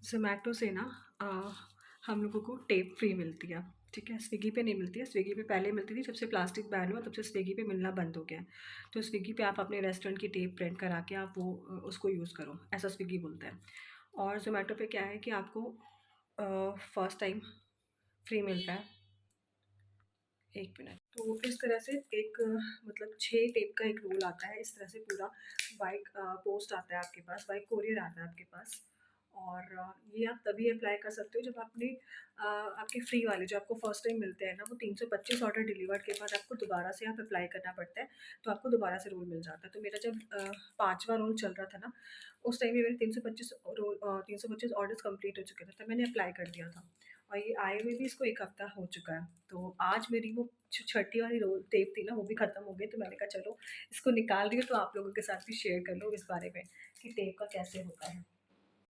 ज़ोमैटो से ना अ, हम लोगों को टेप फ्री मिलती है, ठीक है? स्विगी पे नहीं मिलती है, स्विगी पे पहले मिलती थी, जब से प्लास्टिक बैन हुआ तब से स्विगी पे मिलना बंद हो गया है। तो स्विगी पे आप अपने रेस्टोरेंट की टेप प्रिंट करा के आप वो उसको यूज़ करो, ऐसा स्विगी बोलता है। और ज़ोमैटो पे क्या है कि आपको फर्स्ट टाइम फ्री मिलता है। 1 मिनट। तो इस तरह से एक मतलब 6 टेप का एक रोल आता है, इस तरह से पूरा बाइक पोस्ट आता है आपके पास, बाइक कोरियर आता है आपके पास। और ये आप तभी अप्लाई कर सकते हो जब आपने आपके फ्री वाले जो आपको फर्स्ट टाइम मिलते हैं ना, वो 325 ऑर्डर डिलीवर्ड के बाद आपको दोबारा से आप अप्लाई करना पड़ता है, तो आपको दोबारा से रोल मिल जाता है। तो मेरा जब 5वां रोल चल रहा था ना, उस टाइम पे मेरे 325 रोल 325 ऑर्डर्स कंप्लीट हो चुके थे, तब मैंने अप्लाई कर दिया था। और ये आए हुए भी इसको 1 हफ़्ता हो चुका है। तो आज मेरी वो छठी वाली रोल टेप थी ना, वो भी ख़त्म हो गई, तो मैंने कहा चलो इसको निकाल रही हूँ तो आप लोगों के साथ भी शेयर कर लूँ इस बारे में कि टेप का कैसे होता है।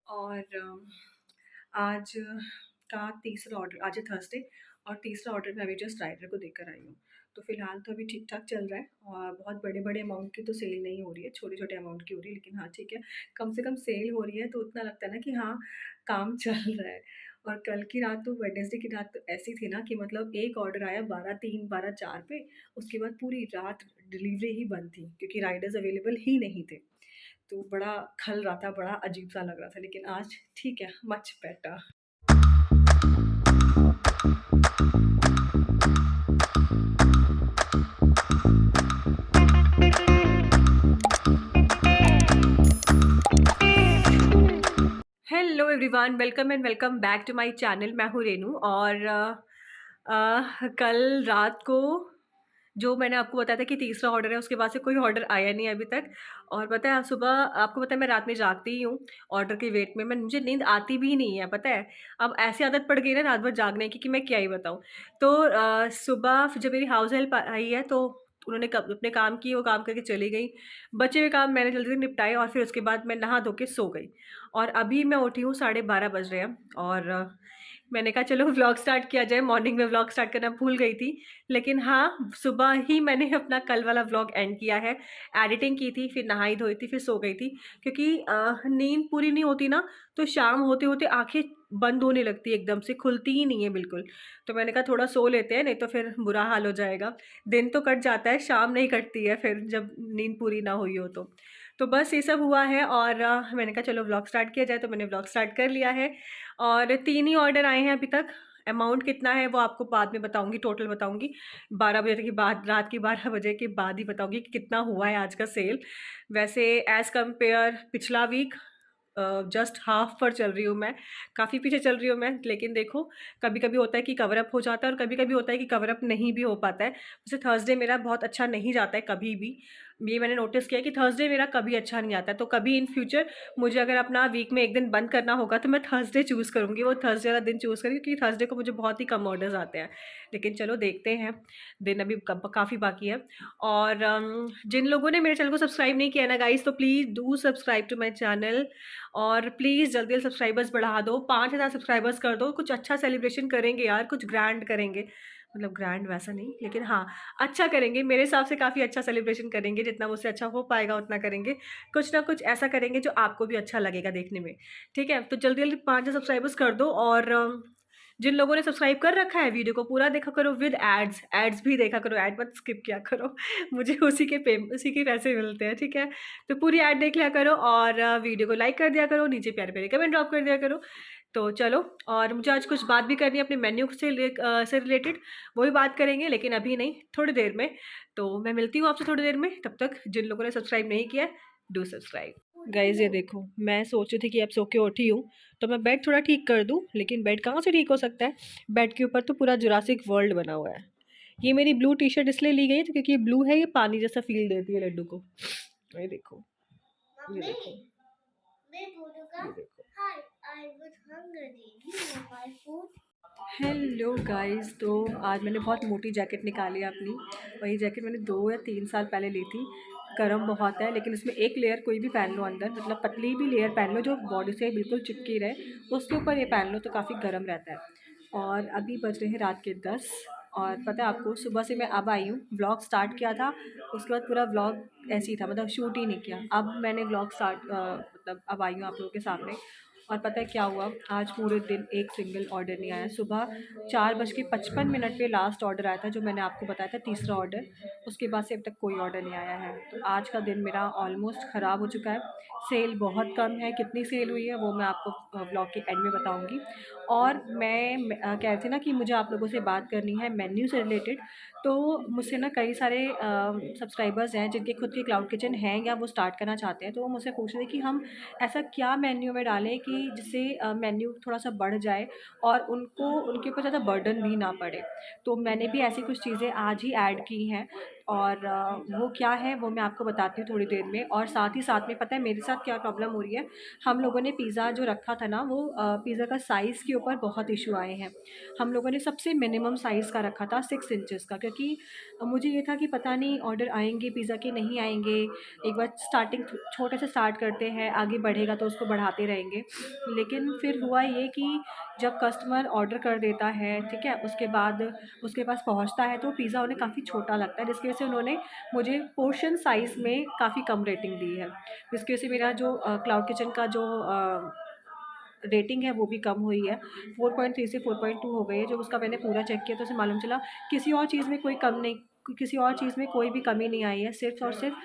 और आज का तीसरा ऑर्डर, आज है थर्सडे, और तीसरा ऑर्डर मैं अभी जस्ट राइडर को देकर आई हूँ। तो फ़िलहाल तो अभी ठीक-ठाक चल रहा है और बहुत बड़े-बड़े अमाउंट की तो सेल नहीं हो रही है, छोटे-छोटे अमाउंट की हो रही है, लेकिन हाँ ठीक है, कम से कम सेल हो रही है तो उतना लगता है ना कि हाँ, काम चल रहा है। और कल की रात तो वेडनेसडे की रात तो ऐसी थी ना कि मतलब एक ऑर्डर आया 12:03 12:04 पे, उसके बाद पूरी रात डिलीवरी ही बंद थी क्योंकि राइडर्स अवेलेबल ही नहीं थे। तो बड़ा खल रहा था, बड़ा अजीब-सा लग रहा था, लेकिन आज ठीक है, much better. Hello everyone, welcome and welcome back to my channel. मैं हूँ रेनू और कल रात को जो मैंने आपको बताया था कि तीसरा ऑर्डर है, उसके बाद से कोई ऑर्डर आया नहीं है अभी तक। और पता है सुबह, आपको पता है मैं रात में जागती ही हूँ ऑर्डर के वेट में, मुझे नींद आती भी नहीं है, पता है। अब ऐसी आदत पड़ गई ना रात भर जागने की कि मैं क्या ही बताऊँ। तो सुबह जब मेरी हाउस हेल्प आई है तो उन्होंने अपने काम किए, वो काम करके चली गई। बचे हुए काम मैंने जल्दी से निपटाए और फिर उसके बाद मैं नहा धो के सो गई। और अभी मैं उठी हूँ, 12:30 बज रहे हैं। और मैंने कहा चलो व्लॉग स्टार्ट किया जाए, मॉर्निंग में व्लॉग स्टार्ट करना भूल गई थी। लेकिन हाँ, सुबह ही मैंने अपना कल वाला व्लॉग एंड किया है। एडिटिंग की थी, फिर नहाई-धोई थी, फिर सो गई थी। क्योंकि नींद पूरी नहीं होती ना, तो शाम होते-होते आँखें बंद होने लगती है, एकदम से खुलती ही नहीं है बिल्कुल। तो मैंने कहा थोड़ा सो लेते हैं, नहीं तो फिर बुरा हाल हो जाएगा। दिन तो कट जाता है, शाम नहीं कटती है फिर जब नींद पूरी ना हुई हो तो। तो बस ये सब हुआ है और मैंने कहा चलो व्लॉग स्टार्ट किया जाए, तो मैंने व्लॉग स्टार्ट कर लिया है। और 3 ही ऑर्डर आए हैं अभी तक। अमाउंट कितना है वो आपको बाद में बताऊँगी, टोटल बताऊँगी। 12 बजे के बाद, रात के 12 बजे के बाद ही बताऊँगी कि कितना हुआ है आज का सेल। वैसे एज़ कंपेयर पिछला वीक जस्ट हाफ़ पर चल रही हूँ मैं, काफ़ी पीछे चल रही हूँ मैं। लेकिन देखो, कभी-कभी होता है कि कवर अप हो जाता है और कभी-कभी होता है कि कवर अप नहीं भी हो पाता है। जैसे थर्सडे मेरा बहुत अच्छा नहीं जाता है कभी भी। ये मैंने नोटिस किया है कि थर्सडे मेरा कभी अच्छा नहीं जाता है। तो कभी इन फ्यूचर मुझे अगर अपना वीक में 1 दिन बंद करना होगा तो मैं थर्सडे चूज़ करूँगी, वो थर्सडे वाला दिन चूज़ करूँगी क्योंकि थर्सडे को मुझे बहुत ही कम ऑर्डर्स आते हैं। लेकिन चलो देखते हैं, दिन अभी काफ़ी बाकी है। और जिन लोगों ने मेरे चैनल को सब्सक्राइब नहीं किया है ना गाइज़, तो please do subscribe to my channel. और प्लीज़ जल्दी से सब्सक्राइबर्स बढ़ा दो, 5000 सब्सक्राइबर्स कर दो। कुछ अच्छा सेलिब्रेशन करेंगे यार, कुछ ग्रैंड करेंगे। मतलब ग्रैंड वैसा नहीं, लेकिन हाँ, अच्छा करेंगे। मेरे हिसाब से काफ़ी अच्छा सेलिब्रेशन करेंगे, जितना मुझसे अच्छा हो पाएगा उतना करेंगे। कुछ ना कुछ ऐसा करेंगे जो आपको भी अच्छा लगेगा देखने में, ठीक है? तो जल्दी-जल्दी 5000 सब्सक्राइबर्स कर दो। और जिन लोगों ने सब्सक्राइब कर रखा है, वीडियो को पूरा देखा करो विद एड्स, एड्स भी देखा करो, ऐड मत स्किप किया करो। मुझे उसी के पैसे मिलते हैं, ठीक है? तो पूरी ऐड देख लिया करो और वीडियो को लाइक कर दिया करो, नीचे प्यारे-प्यारे कमेंट ड्रॉप कर दिया करो। तो चलो, और मुझे आज कुछ बात भी करनी है अपने मेन्यू से रिलेटेड, वो भी बात करेंगे, लेकिन अभी नहीं, थोड़ी देर में। तो मैं मिलती हूँ आपसे थोड़ी देर में, तब तक जिन लोगों ने सब्सक्राइब नहीं किया है, डू सब्सक्राइब। गाइज़ ये देखो, मैं सोच रही थी कि अब सो के उठी हूँ, तो मैं बेड थोड़ा ठीक कर दूँ, लेकिन बेड कहाँ से ठीक हो सकता है? बेड के ऊपर तो पूरा जुरासिक वर्ल्ड बना हुआ है। ये मेरी ब्लू टी-शर्ट इसलिए ली गई है क्योंकि ये ब्लू है, ये पानी जैसा फ़ील देती है लड्डू को। ये देखो, ये देखो, ये देखो। हेलो गाइस, तो आज मैंने बहुत मोटी जैकेट निकाली है अपनी। वही जैकेट मैंने 2 या 3 साल पहले ली थी। गर्म बहुत है, लेकिन इसमें एक लेयर कोई भी पहन लो अंदर, मतलब पतली भी लेयर पहन लो जो बॉडी से बिल्कुल चिपकी रहे, उसके ऊपर ये पहन लो तो काफ़ी गर्म रहता है। और अभी बज रहे हैं रात के 10। और पता है आपको, सुबह से मैं अब आई हूँ, व्लॉग स्टार्ट किया था, उसके बाद पूरा व्लॉग ऐसे ही था, मतलब शूट ही नहीं किया। अब मैंने व्लॉग स्टार्ट मतलब अब आई हूँ आप लोगों के सामने। और पता है क्या हुआ? आज पूरे दिन एक सिंगल ऑर्डर नहीं आया। सुबह 4:55 पे लास्ट ऑर्डर आया था, जो मैंने आपको बताया था तीसरा ऑर्डर, उसके बाद से अब तक कोई ऑर्डर नहीं आया है। तो आज का दिन मेरा ऑलमोस्ट ख़राब हो चुका है। सेल बहुत कम है, कितनी सेल हुई है वो मैं आपको व्लॉग के एंड में बताऊँगी। और मैं कह रही थी ना कि मुझे आप लोगों से बात करनी है मेन्यू से रिलेटेड। तो मुझसे ना कई सारे सब्सक्राइबर्स हैं जिनके खुद के क्लाउड किचन हैं या वो स्टार्ट करना चाहते हैं, तो वो मुझसे पूछ रहे थे कि हम ऐसा क्या मेन्यू में डालें कि जिससे मेन्यू थोड़ा-सा बढ़ जाए और उनको उनके ऊपर ज़्यादा बर्डन भी ना पड़े। तो मैंने भी ऐसी कुछ चीज़ें आज ही ऐड की हैं और वो क्या है वो मैं आपको बताती हूँ थोड़ी देर में। और साथ ही साथ में पता है मेरे साथ क्या प्रॉब्लम हो रही है? हम लोगों ने पिज़्ज़ा जो रखा था ना वो पिज़्ज़ा का साइज़ के ऊपर बहुत इश्यू आए हैं। हम लोगों ने सबसे मिनिमम साइज़ का रखा था 6 इंचेस का, क्योंकि मुझे ये था कि पता नहीं ऑर्डर आएँगे पिज़्ज़ा के नहीं आएँगे। एक बार स्टार्टिंग छोटे से स्टार्ट करते हैं, आगे बढ़ेगा तो उसको बढ़ाते रहेंगे। लेकिन फिर हुआ ये कि जब कस्टमर ऑर्डर कर देता है, ठीक है? उसके बाद उसके पास पहुँचता है तो पिज़्ज़ा उन्हें काफ़ी छोटा लगता है, जिसकी वजह से उन्होंने मुझे पोर्शन साइज़ में काफ़ी कम रेटिंग दी है। जिसकी वजह से मेरा जो क्लाउड किचन का जो रेटिंग है वो भी कम हुई है। 4.3 से 4.2 हो गई है। जब उसका मैंने पूरा चेक किया तो उसे मालूम चला किसी और चीज़ में कोई कम नहीं, किसी और चीज़ में कोई भी कमी नहीं आई है। सिर्फ़ और सिर्फ़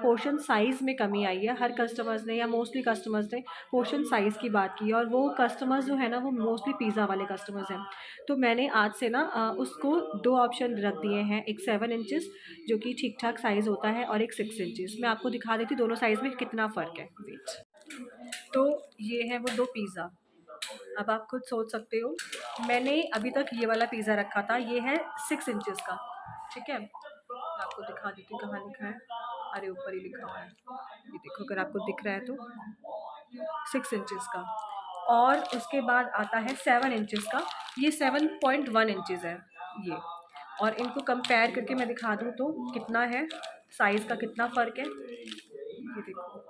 पोर्शन साइज़ में कमी आई है। हर कस्टमर्स ने या मोस्टली कस्टमर्स ने पोर्शन साइज़ की बात की है और वो कस्टमर्स जो है ना वो मोस्टली पिज़्ज़ा वाले कस्टमर्स हैं। तो मैंने आज से ना उसको 2 ऑप्शन रख दिए हैं, एक 7 इंचेस जो कि ठीक-ठाक साइज़ होता है और एक 6 इंचेस। मैं आपको दिखा देती हूँ दोनों साइज़ में कितना फ़र्क है। वेट। तो ये है वो 2 पिज़्ज़ा। अब आप खुद सोच सकते हो, मैंने अभी तक ये वाला पिज़्ज़ा रखा था, ये है 6 इंचेस का, ठीक है? मैं आपको दिखा देती हूँ कहाँ लिखा है। अरे ऊपर ही लिखा हुआ है। ये देखो अगर आपको दिख रहा है तो 6 इंचेस का। और उसके बाद आता है 7 इंचेस का, ये 7.1 इंचेस है ये। और इनको कंपेयर करके मैं दिखा दूँ तो कितना है, साइज़ का कितना फ़र्क है, ये देखो,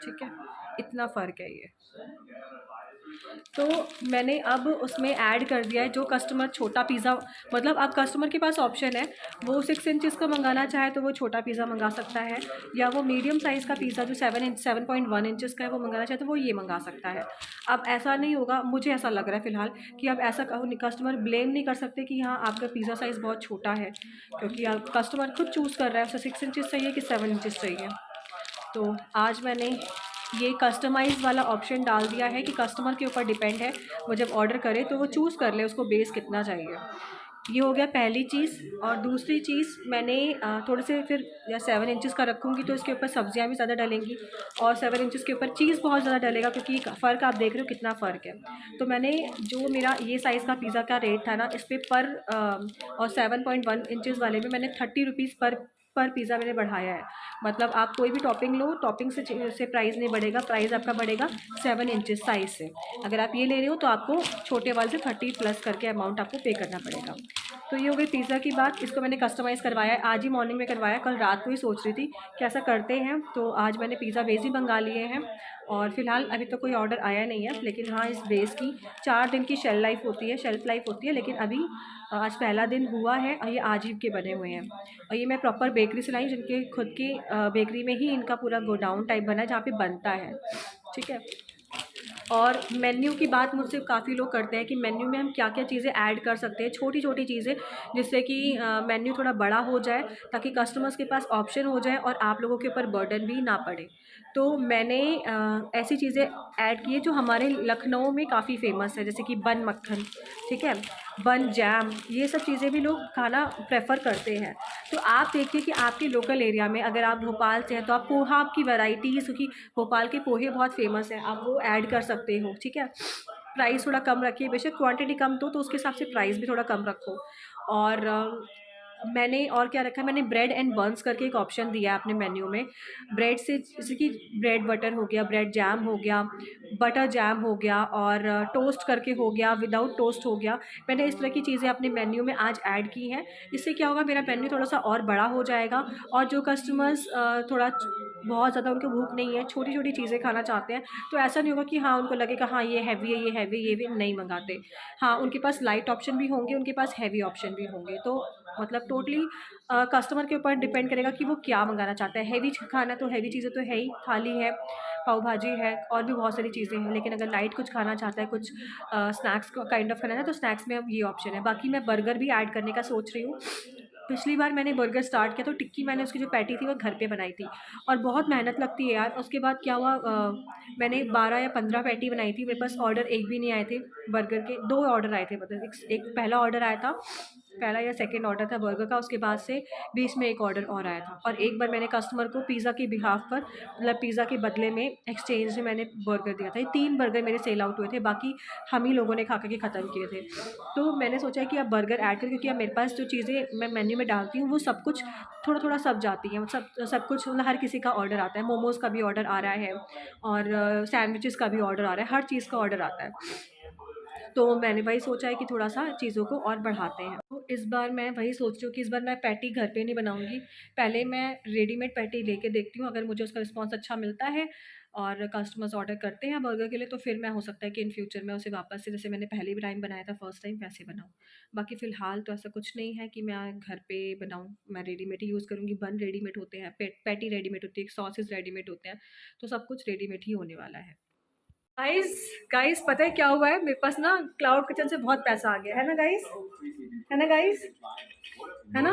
ठीक है? इतना फ़र्क है ये। तो मैंने अब उसमें ऐड कर दिया है जो कस्टमर छोटा पिज़्ज़ा, मतलब अब कस्टमर के पास ऑप्शन है, वो 6 इंचेस का मंगाना चाहे तो वो छोटा पिज़्ज़ा मंगा सकता है, या वो मीडियम साइज़ का पिज़्ज़ा जो 7.1 इंचेस का है वो मंगाना चाहे तो वो ये मंगा सकता है। अब ऐसा नहीं होगा, मुझे ऐसा लग रहा है फ़िलहाल कि अब ऐसा कस्टमर ब्लेम नहीं कर सकते कि हाँ आपका पिज़्ज़ा साइज़ बहुत छोटा है, क्योंकि अब कस्टमर खुद चूज़ कर रहा है उसे 6 इंचेस चाहिए कि 7 इंचेस चाहिए। तो आज मैंने ये कस्टमाइज़ वाला ऑप्शन डाल दिया है कि कस्टमर के ऊपर डिपेंड है, वो जब ऑर्डर करे तो वो चूज़ कर ले उसको बेस कितना चाहिए। ये हो गया पहली चीज़। और दूसरी चीज़ मैंने थोड़े से फिर या 7 इंचेस का रखूँगी तो इसके ऊपर सब्जियाँ भी ज़्यादा डलेंगी और 7 इंचेस के ऊपर चीज़ बहुत ज़्यादा डलेगा, क्योंकि फ़र्क आप देख रहे हो कितना फ़र्क है। तो मैंने जो मेरा ये साइज़ का पिज़्ज़ा का रेट था ना इस पे और 7.1 इंचेस वाले में मैंने 30 रुपीज़ पर पिज़्ज़ा मैंने बढ़ाया है। मतलब आप कोई भी टॉपिंग लो, टॉपिंग से प्राइस नहीं बढ़ेगा, प्राइस आपका बढ़ेगा 7 इंचेस साइज़ से। अगर आप ये ले रहे हो तो आपको छोटे वाले से 30 प्लस करके अमाउंट आपको पे करना पड़ेगा। तो ये हो गई पिज़्ज़ा की बात। इसको मैंने कस्टमाइज़ करवाया है, आज ही मॉर्निंग में करवाया, कल रात को ही सोच रही थी कि ऐसा करते हैं, तो आज मैंने पिज़्ज़ा बेस ही मंगा लिए हैं। और फ़िलहाल अभी तो कोई ऑर्डर आया नहीं है, लेकिन हाँ, इस बेस की 4 दिन की शेल्फ़ लाइफ़ होती है, लेकिन अभी आज पहला दिन हुआ है और ये आज ही के बने हुए हैं। और ये मैं प्रॉपर बेकरी से लाई हूँ, जिनके खुद की बेकरी में ही इनका पूरा गोडाउन टाइप बना है जहाँ पे बनता है, ठीक है? और मेन्यू की बात मुझसे काफ़ी लोग करते हैं कि मेन्यू में हम क्या-क्या चीज़ें ऐड कर सकते हैं, छोटी-छोटी चीज़ें, जिससे कि मेन्यू थोड़ा बड़ा हो जाए, ताकि कस्टमर्स के पास ऑप्शन हो जाए और आप लोगों के ऊपर बर्डन भी ना पड़े। तो मैंने ऐसी चीज़ें ऐड की है जो हमारे लखनऊ में काफ़ी फ़ेमस है, जैसे कि बन मक्खन, ठीक है? बन जैम, ये सब चीज़ें भी लोग खाना प्रेफ़र करते हैं। तो आप देखिए कि आपके लोकल एरिया में, अगर आप भोपाल से हैं तो आप पोहा की वैराइटीज़, क्योंकि भोपाल के पोहे बहुत फ़ेमस हैं, आप वो ऐड कर सकते हो, ठीक है? प्राइस थोड़ा कम रखिए, बेशक क्वांटिटी कम दो तो उसके हिसाब से प्राइस भी थोड़ा कम रखो। और मैंने और क्या रखा है, मैंने ब्रेड एंड बन्स करके एक ऑप्शन दिया है अपने मेन्यू में। ब्रेड से जैसे कि ब्रेड बटर हो गया, ब्रेड जैम हो गया, बटर जैम हो गया और टोस्ट करके हो गया, विदाउट टोस्ट हो गया। मैंने इस तरह की चीज़ें अपने मेन्यू में आज ऐड की हैं। इससे क्या होगा, मेरा मेन्यू थोड़ा-सा और बड़ा हो जाएगा और जो कस्टमर्स थोड़ा बहुत ज़्यादा उनको भूख नहीं है, छोटी-छोटी चीज़ें खाना चाहते हैं, तो ऐसा नहीं होगा कि हाँ, उनको लगेगा हाँ, ये हैवी है, ये हैवी है, ये भी नहीं मँगाते। हाँ, उनके पास लाइट ऑप्शन भी होंगे, उनके पास हैवी ऑप्शन भी होंगे। तो मतलब टोटली कस्टमर के ऊपर डिपेंड करेगा कि वो क्या मँगाना चाहता है। हैवी खाना तो हैवी चीज़ें तो है ही, थाली है, पाव भाजी है और भी बहुत सारी चीज़ें हैं। लेकिन अगर लाइट कुछ खाना चाहता है, कुछ स्नैक्स काइंड ऑफ खाना है, तो स्नैक्स में अब ये ऑप्शन है। बाकी मैं बर्गर भी ऐड करने का सोच रही हूँ। पिछली बार मैंने बर्गर स्टार्ट किया तो टिक्की मैंने उसकी जो पैटी थी वो घर पे बनाई थी, और बहुत मेहनत लगती है यार। उसके बाद क्या हुआ, मैंने 12 या 15 पैटी बनाई थी, मेरे पास ऑर्डर एक भी नहीं आए थे बर्गर के। 2 ऑर्डर आए थे, मतलब एक पहला ऑर्डर आया था, पहला या सेकंड ऑर्डर था बर्गर का। उसके बाद से बीच में एक ऑर्डर और आया था, और एक बार मैंने कस्टमर को पिज़्ज़ा के बिहाफ पर, मतलब पिज़्ज़ा के बदले में एक्सचेंज में मैंने बर्गर दिया था। ये 3 बर्गर मेरे सेल आउट हुए थे, बाकी हम ही लोगों ने खा के ख़त्म किए थे। तो मैंने सोचा कि अब बर्गर ऐड करें, क्योंकि अब मेरे पास जो चीज़ें मैं मेन्यू में डालती हूँ वो सब कुछ थोड़ा-थोड़ा सब जाती हैं, सब कुछ, मतलब हर किसी का ऑर्डर आता है। मोमोज़ का भी ऑर्डर आ रहा है, और सैंडविचेज़ का भी ऑर्डर आ रहा है, हर चीज़ का ऑर्डर आता है। तो मैंने वही सोचा है कि थोड़ा-सा चीज़ों को और बढ़ाते हैं। तो इस बार मैं वही सोच रही हूँ कि इस बार मैं पैटी घर पे नहीं बनाऊँगी। पहले मैं रेडीमेड पैटी लेके देखती हूँ, अगर मुझे उसका रिस्पॉन्स अच्छा मिलता है और कस्टमर्स ऑर्डर करते हैं बर्गर के लिए, तो फिर मैं, हो सकता है कि इन फ्यूचर में उसे वापस से, जैसे मैंने पहले भी टाइम बनाया था फर्स्ट टाइम, वैसे बनाऊँ। बाकी फ़िलहाल तो ऐसा कुछ नहीं है कि मैं घर पे बनाऊँ, मैं रेडीमेड ही यूज़ करूँगी। बन रेडीमेड होते हैं, पैटी रेडीमेड होती है, सॉसेज़ रेडीमेड होते हैं, तो सब कुछ रेडीमेड ही होने वाला है। गाइस, गाइस पता है क्या हुआ है, मेरे पास ना क्लाउड किचन से बहुत पैसा आ गया है ना गाइस, है ना गाइस, है ना।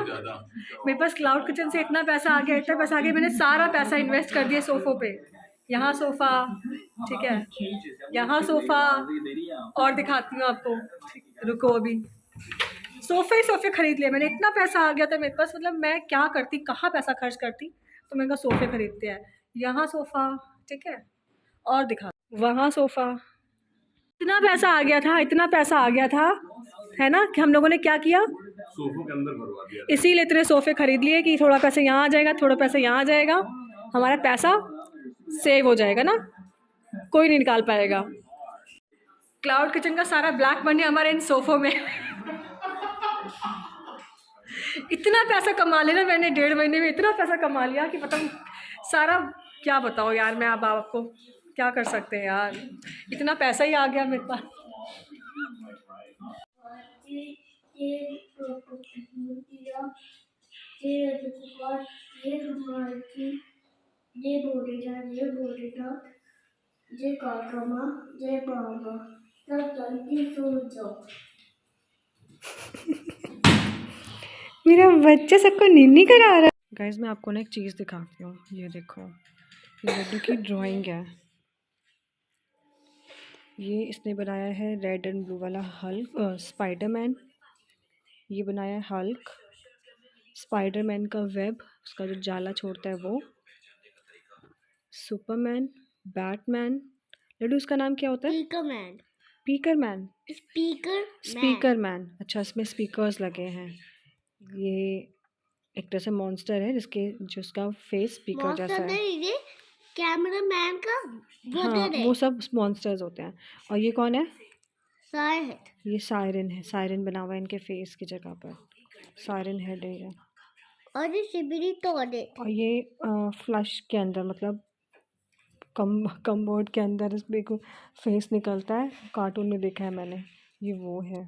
मेरे पास क्लाउड किचन से इतना पैसा आ गया, इतना पैसा आ गया, मैंने सारा पैसा इन्वेस्ट कर दिया सोफ़ों पे। यहाँ सोफ़ा, ठीक है, यहाँ सोफ़ा, और दिखाती हूँ आपको, रुको अभी। सोफ़े ही सोफ़े खरीद लिए मैंने, इतना पैसा आ गया था मेरे पास, मतलब मैं क्या करती, कहाँ पैसा खर्च करती। तो मैंने कहा सोफ़े खरीदते हैं। यहाँ सोफ़ा, ठीक है, और दिखा, वहाँ सोफ़ा। इतना पैसा आ गया था, इतना पैसा आ गया था, है ना, कि हम लोगों ने क्या किया, सोफों के अंदर भरवा दिया, इसीलिए इतने सोफे खरीद लिए कि थोड़ा पैसा यहाँ आ जाएगा, थोड़ा पैसा यहाँ आ जाएगा, हमारा पैसा सेव हो जाएगा ना, कोई नहीं निकाल पाएगा। क्लाउड किचन का सारा ब्लैक मनी हमारे इन सोफों में इतना पैसा कमा लिया ना मैंने, 1.5 महीने में इतना पैसा कमा लिया कि पता सारा, क्या बताओ यार, मैं अब आपको क्या कर सकते हैं यार, इतना पैसा ही आ गया मेरे पास। मेरा बच्चा सबको निन्नी करा रहा है। गाइस मैं आपको ना एक चीज़ दिखाती हूँ, ये देखो, ये लड्डू की ड्राइंग है। ये इसने बनाया है रेड एंड ब्लू वाला हल्क, स्पाइडरमैन। ये बनाया है हल्क, स्पाइडरमैन का वेब, उसका जो जाला छोड़ता है वो, सुपरमैन, बैटमैन। लड्डू उसका नाम क्या होता है? स्पीकरमैन। Speakerman, speakerman. अच्छा, इसमें स्पीकर्स लगे हैं। ये एक तरह से मॉन्स्टर है, जिसका फेस स्पीकर जैसा है। ये कैमरामैन का हाँ, ब्रदर है। वो सब मॉन्स्टर्स होते हैं। और ये कौन है? साहिद। ये सायरन है, सायरन बना हुआ है इनके फेस की जगह पर, सायरन हेड है ये। और ये शिबिरी टॉयलेट। और ये फ्लश के अंदर, मतलब कमबोर्ड के अंदर इसमें को फेस निकलता है, कार्टून में देखा है मैंने, ये वो है।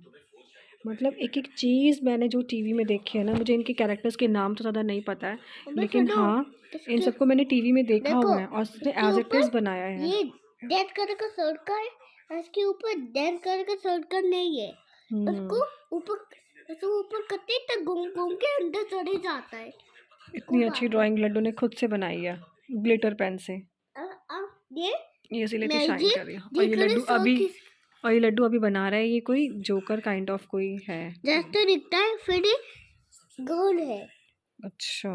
मतलब एक एक चीज़ मैंने जो टीवी में देखी है ना, मुझे इनके कैरेक्टर्स के नाम तो ज़्यादा नहीं पता है, लेकिन हाँ इन सबको मैंने टीवी में देखा हुआ है, और उसने एज इट इज़ बनाया है। ये डेड कलर का सर्कल है, इसके ऊपर डेड कलर का सर्कल नहीं है, उसको ऊपर करते ही तक घूम घूम के अंदर चले जाता है। इतनी अच्छी ड्राइंग लड्डू ने खुद से बनाई है, ग्लिटर पेन से। ये इसीलिए तो शाइन कर रही है। और ये लड्डू अभी बना रहा है, ये कोई जोकर काइंड ऑफ कोई है, जैसे दिखता है, फिर गोल है। अच्छा,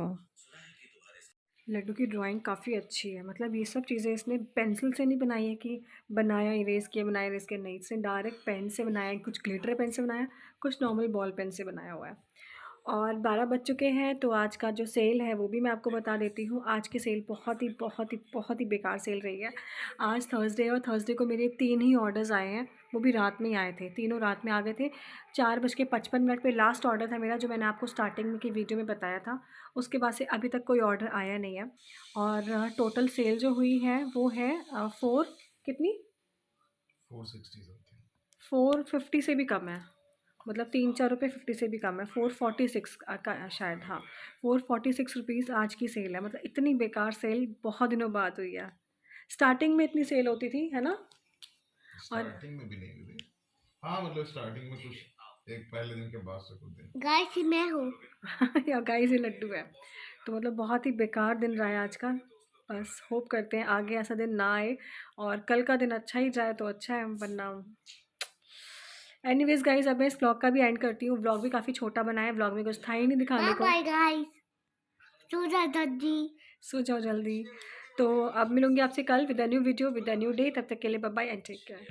लड्डू की ड्राइंग काफ़ी अच्छी है। मतलब ये सब चीज़ें इसने पेंसिल से नहीं बनाई है कि बनाया इरेज़ किया, बनाया इरेज़ किया, नहीं, इसने डायरेक्ट पेन से बनाया है, कुछ ग्लिटर पेन से बनाया, कुछ नॉर्मल बॉल पेन से बनाया हुआ है। और 12 बज चुके हैं, तो आज का जो सेल है वो भी मैं आपको बता देती हूँ। आज की सेल बहुत ही बेकार सेल रही है। आज थर्सडे, और थर्सडे को मेरे 3 ही ऑर्डर्स आए हैं, वो भी रात में ही आए थे, तीनों रात में आ गए थे। 4:55 पे लास्ट ऑर्डर था मेरा, जो मैंने आपको स्टार्टिंग में की वीडियो में बताया था। उसके बाद से अभी तक कोई ऑर्डर आया नहीं है। और टोटल सेल जो हुई है वो है 4 कितनी 450 से भी कम है, मतलब 3-4 रुपये 50 से भी कम है, 446 का शायद, हाँ 446 रुपीज़ आज की सेल है। मतलब इतनी बेकार सेल बहुत दिनों बाद हुई है, स्टार्टिंग में इतनी सेल होती थी, है ना? और स्टार्टिंग में भी नहीं हुई। हाँ मतलब स्टार्टिंग में कुछ एक पहले दिन के बाद से कुछ दिन। गाइस मैं हूँ। या गाइस ये लड्डू है। तो मतलब बहुत ही बेकार दिन रहा है आज का। बस होप करते हैं आगे ऐसा दिन ना आए और कल का दिन अच्छा ही जाए तो अच्छा है, वरना एनीवेज गाइस अब मैं इस व्लॉग का भी एंड करती हूँ। व्लॉग भी काफ़ी छोटा बना है, व्लॉग में कुछ था ही नहीं दिखाने बाय को। बाय गाइस, सो जा दादी। सो जाओ जल्दी। तो अब मिलूंगी आपसे कल with a new video with a new day. तब तक के लिए bye bye and take care.